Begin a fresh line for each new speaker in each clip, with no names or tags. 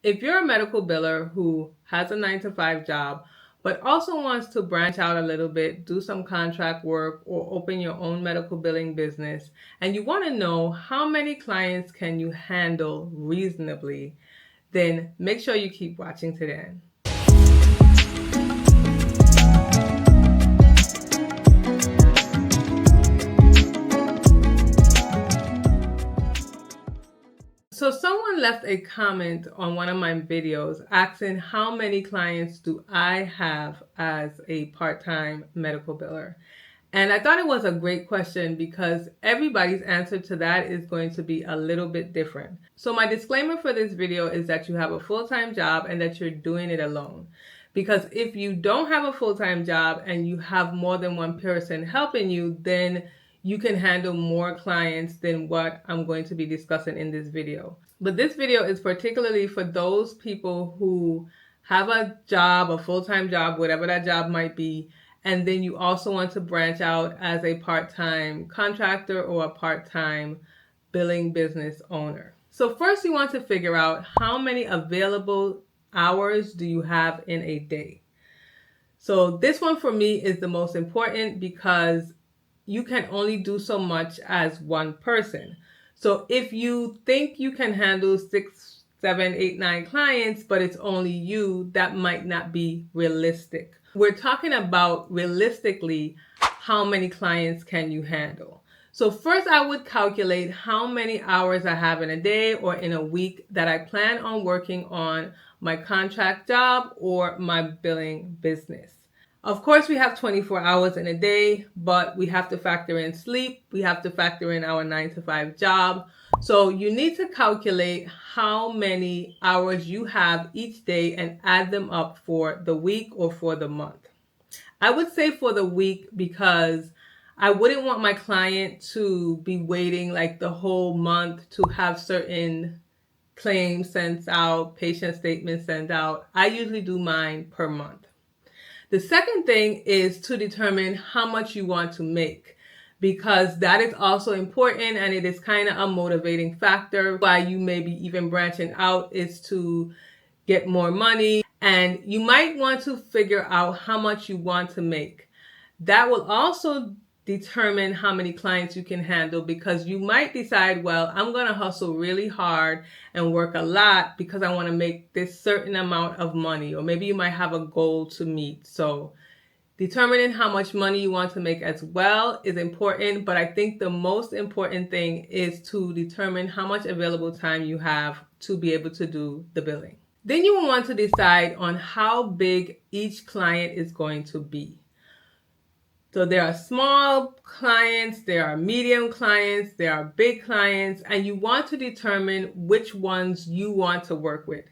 If you're a medical biller who has a 9-to-5 job, but also wants to branch out a little bit, do some contract work, or open your own medical billing business, and you want to know how many clients can you handle reasonably, then make sure you keep watching to the end. So someone left a comment on one of my videos asking how many clients do I have as a part-time medical biller. And I thought it was a great question because everybody's answer to that is going to be a little bit different. So my disclaimer for this video is that you have a full-time job and that you're doing it alone. Because if you don't have a full-time job and you have more than one person helping you, then you can handle more clients than what I'm going to be discussing in this video. But this video is particularly for those people who have a job, a full-time job, whatever that job might be, and then you also want to branch out as a part-time contractor or a part-time billing business owner. So first you want to figure out how many available hours do you have in a day. So this one for me is the most important because you can only do so much as one person. So if you think you can handle 6, 7, 8, 9 clients, but it's only you, that might not be realistic. We're talking about realistically, how many clients can you handle? So first I would calculate how many hours I have in a day or in a week that I plan on working on my contract job or my billing business. Of course, we have 24 hours in a day, but we have to factor in sleep. We have to factor in our 9-to-5 job. So you need to calculate how many hours you have each day and add them up for the week or for the month. I would say for the week because I wouldn't want my client to be waiting like the whole month to have certain claims sent out, patient statements sent out. I usually do mine per month. The second thing is to determine how much you want to make, because that is also important and it is kind of a motivating factor. Why you may be even branching out is to get more money, and you might want to figure out how much you want to make. That will also determine how many clients you can handle, because you might decide, well, I'm going to hustle really hard and work a lot because I want to make this certain amount of money, or maybe you might have a goal to meet. So determining how much money you want to make as well is important, but I think the most important thing is to determine how much available time you have to be able to do the billing. Then you will want to decide on how big each client is going to be. So there are small clients, there are medium clients, there are big clients, and you want to determine which ones you want to work with.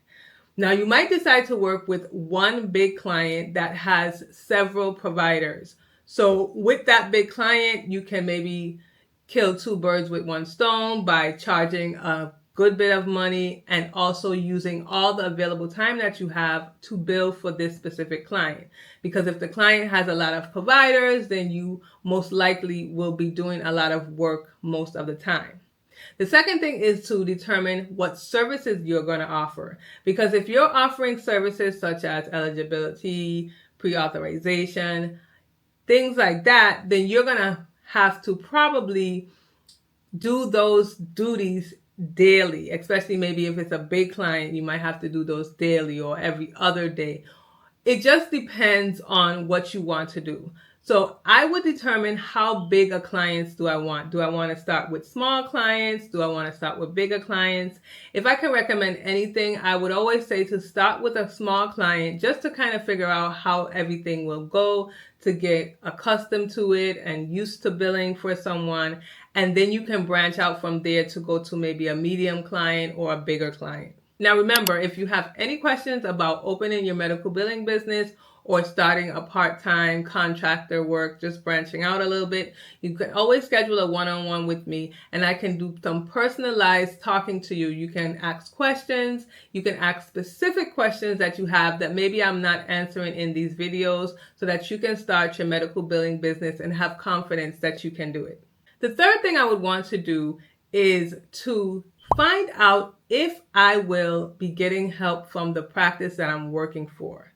Now, you might decide to work with one big client that has several providers. So with that big client, you can maybe kill 2 birds with 1 stone by charging a good bit of money and also using all the available time that you have to bill for this specific client. Because if the client has a lot of providers, then you most likely will be doing a lot of work most of the time. The second thing is to determine what services you're going to offer. Because if you're offering services such as eligibility, pre-authorization, things like that, then you're going to have to probably do those duties daily, especially maybe if it's a big client, you might have to do those daily or every other day. It just depends on what you want to do. So I would determine how big a clients do I want. Do I want to start with small clients? Do I want to start with bigger clients? If I can recommend anything, I would always say to start with a small client just to kind of figure out how everything will go, to get accustomed to it and used to billing for someone. And then you can branch out from there to go to maybe a medium client or a bigger client. Now remember, if you have any questions about opening your medical billing business or starting a part-time contractor work, just branching out a little bit, you can always schedule a one-on-one with me and I can do some personalized talking to you. You can ask questions, you can ask specific questions that you have that maybe I'm not answering in these videos, so that you can start your medical billing business and have confidence that you can do it. The third thing I would want to do is to Find out if I will be getting help from the practice that I'm working for.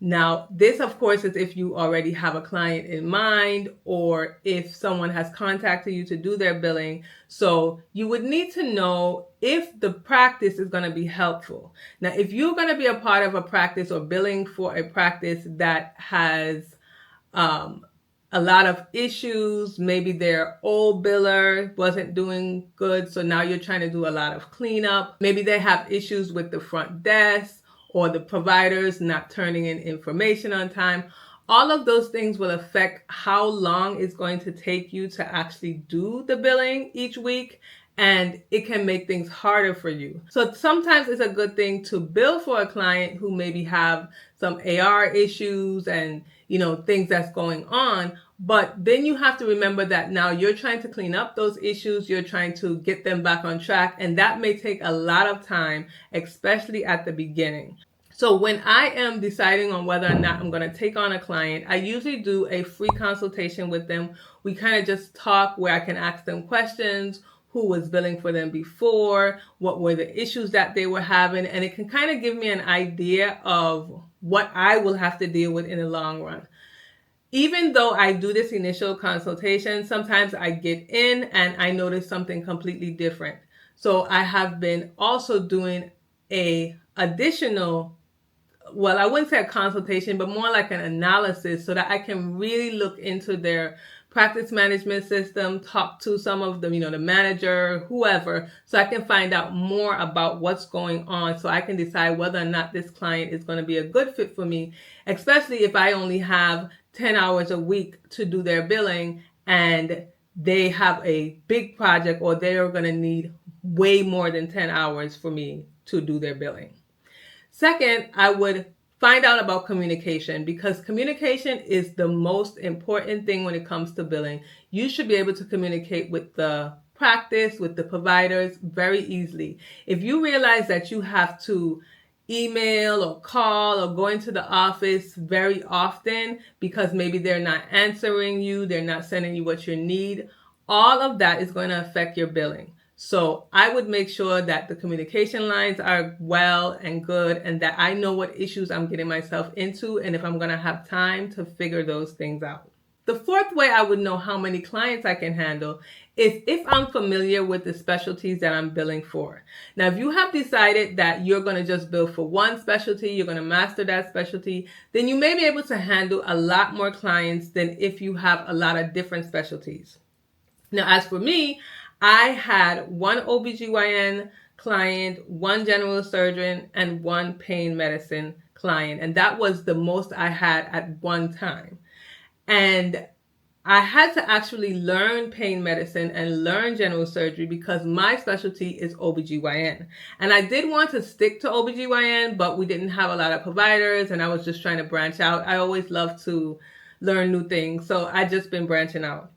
Now, this, of course, is if you already have a client in mind or if someone has contacted you to do their billing. So you would need to know if the practice is going to be helpful. Now, if you're going to be a part of a practice or billing for a practice that has a lot of issues, maybe their old biller wasn't doing good, so now you're trying to do a lot of cleanup. Maybe they have issues with the front desk or the providers not turning in information on time. All of those things will affect how long it's going to take you to actually do the billing each week, and it can make things harder for you. So sometimes it's a good thing to bill for a client who maybe have some AR issues and things that's going on. But then you have to remember that now you're trying to clean up those issues, you're trying to get them back on track, and that may take a lot of time, especially at the beginning. So when I am deciding on whether or not I'm going to take on a client, I usually do a free consultation with them. We kind of just talk where I can ask them questions, who was billing for them before, what were the issues that they were having, and it can kind of give me an idea of what I will have to deal with in the long run. Even though I do this initial consultation, sometimes I get in and I notice something completely different. So I have been also doing a additional, well, I wouldn't say a consultation, but more like an analysis so that I can really look into their practice management system, talk to some of them, the manager, whoever, so I can find out more about what's going on so I can decide whether or not this client is going to be a good fit for me, especially if I only have 10 hours a week to do their billing and they have a big project or they are going to need way more than 10 hours for me to do their billing. Second, I would find out about communication, because communication is the most important thing when it comes to billing. You should be able to communicate with the practice, with the providers very easily. If you realize that you have to email or call or go into the office very often because maybe they're not answering you, they're not sending you what you need, all of that is going to affect your billing. So I would make sure that the communication lines are well and good and that I know what issues I'm getting myself into and if I'm going to have time to figure those things out. The fourth way I would know how many clients I can handle is if I'm familiar with the specialties that I'm billing for. Now, if you have decided that you're going to just bill for one specialty, you're going to master that specialty, then you may be able to handle a lot more clients than if you have a lot of different specialties. Now, as for me, I had one OBGYN client, one general surgeon, and one pain medicine client. And that was the most I had at one time. And I had to actually learn pain medicine and learn general surgery because my specialty is OBGYN. And I did want to stick to OBGYN, but we didn't have a lot of providers and I was just trying to branch out. I always love to learn new things, so I just been branching out.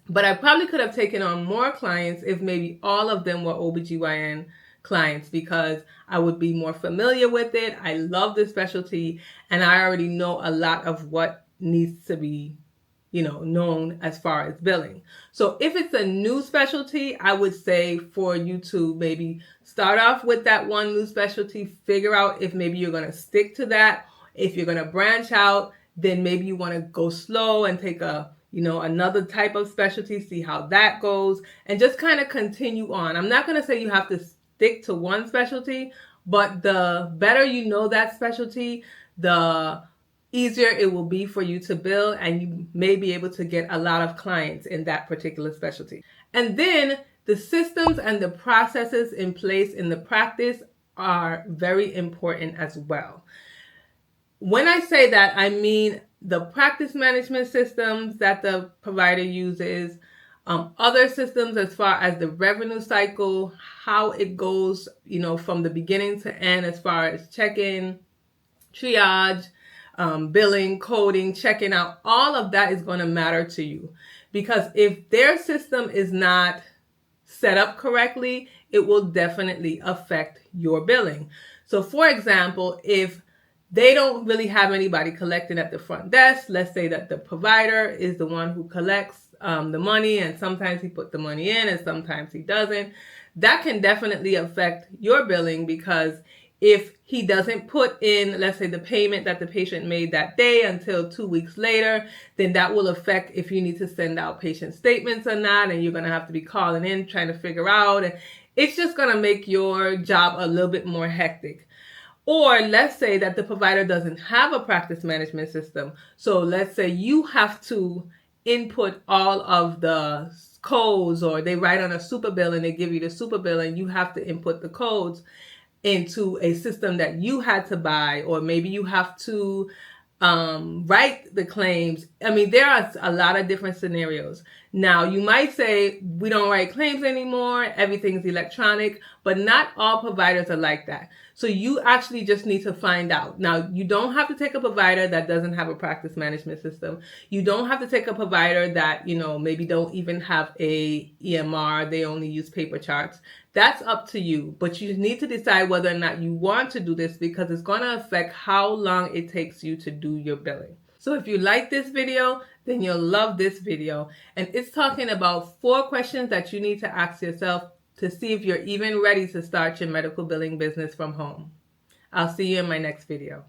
But I probably could have taken on more clients if maybe all of them were OBGYN clients because I would be more familiar with it. I love this specialty and I already know a lot of what needs to be, known as far as billing. So if it's a new specialty, I would say for you to maybe start off with that one new specialty, figure out if maybe you're going to stick to that. If you're going to branch out, then maybe you want to go slow and take another type of specialty, see how that goes, and just kind of continue on. I'm not going to say you have to stick to one specialty, but the better you know that specialty, the easier it will be for you to bill, and you may be able to get a lot of clients in that particular specialty. And then the systems and the processes in place in the practice are very important as well. When I say that, I mean the practice management systems that the provider uses, other systems as far as the revenue cycle, how it goes, from the beginning to end as far as check-in, triage, billing, coding, checking out, all of that is going to matter to you. Because if their system is not set up correctly, it will definitely affect your billing. So for example, if they don't really have anybody collecting at the front desk, let's say that the provider is the one who collects the money, and sometimes he puts the money in and sometimes he doesn't, that can definitely affect your billing, because if he doesn't put in, let's say, the payment that the patient made that day until 2 weeks later, then that will affect if you need to send out patient statements or not, and you're going to have to be calling in trying to figure out, and it's just going to make your job a little bit more hectic. Or let's say that the provider doesn't have a practice management system. So let's say you have to input all of the codes, or they write on a super bill and they give you the super bill and you have to input the codes into a system that you had to buy, or maybe you have to write the claims. I mean, there are a lot of different scenarios. Now, you might say, we don't write claims anymore, everything's electronic, but not all providers are like that. So you actually just need to find out. Now, you don't have to take a provider that doesn't have a practice management system. You don't have to take a provider that, maybe don't even have a EMR, they only use paper charts. That's up to you, but you need to decide whether or not you want to do this, because it's going to affect how long it takes you to do your billing. So if you like this video, then you'll love this video. And it's talking about 4 questions that you need to ask yourself to see if you're even ready to start your medical billing business from home. I'll see you in my next video.